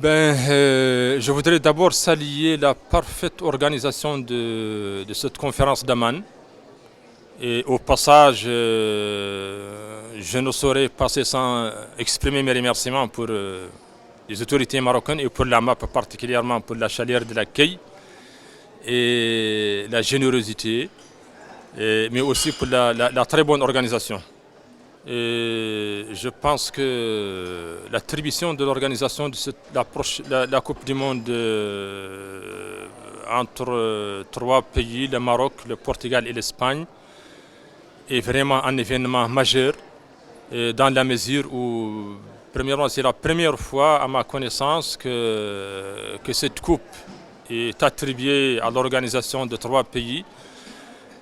Je voudrais d'abord saluer la parfaite organisation de cette conférence d'Amman. Et au passage, je ne saurais passer sans exprimer mes remerciements pour les autorités marocaines et pour la MAP particulièrement pour la chaleur de l'accueil et la générosité, mais aussi pour la très bonne organisation. Et je pense que l'attribution de l'organisation de la Coupe du Monde entre trois pays, le Maroc, le Portugal et l'Espagne, est vraiment un événement majeur dans la mesure où, premièrement, c'est la première fois à ma connaissance que cette coupe est attribuée à l'organisation de trois pays.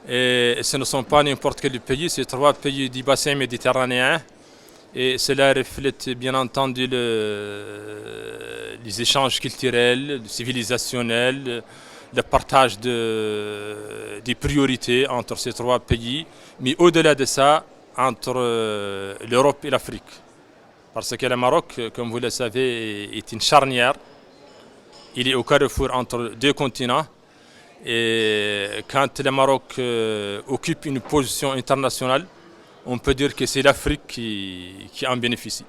Et ce ne sont pas n'importe quel pays, c'est trois pays du bassin méditerranéen. Et cela reflète bien entendu les échanges culturels, civilisationnels, le partage des priorités entre ces trois pays, mais au-delà de ça, entre l'Europe et l'Afrique. Parce que le Maroc, comme vous le savez, est une charnière. Il est au carrefour entre deux continents. Et quand le Maroc occupe une position internationale, on peut dire que c'est l'Afrique qui en bénéficie.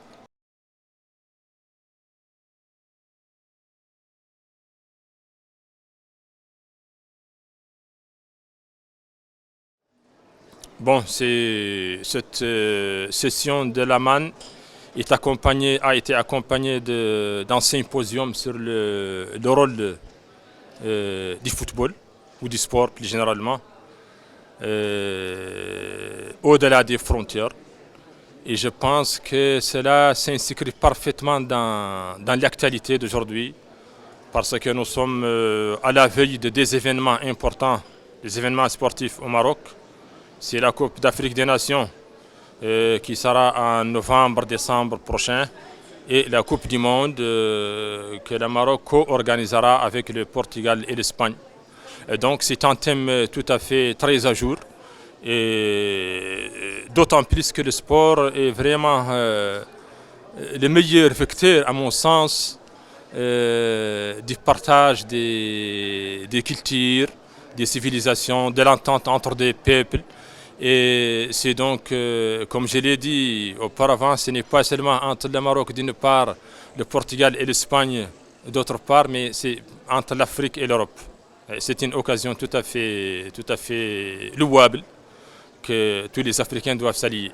Bon, cette session de l'Amman a été accompagnée d'un symposium sur le rôle du football ou du sport plus généralement au-delà des frontières. Et je pense que cela s'inscrit parfaitement dans l'actualité d'aujourd'hui parce que nous sommes à la veille de des événements importants, des événements sportifs au Maroc. C'est la Coupe d'Afrique des Nations qui sera en novembre-décembre prochain et la Coupe du Monde que le Maroc co-organisera avec le Portugal et l'Espagne. Donc c'est un thème tout à fait très à jour, et d'autant plus que le sport est vraiment le meilleur vecteur, à mon sens, du partage des cultures, des civilisations, de l'entente entre des peuples. Et c'est donc, comme je l'ai dit auparavant, ce n'est pas seulement entre le Maroc d'une part, le Portugal et l'Espagne d'autre part, mais c'est entre l'Afrique et l'Europe. C'est une occasion tout à fait louable que tous les Africains doivent saluer.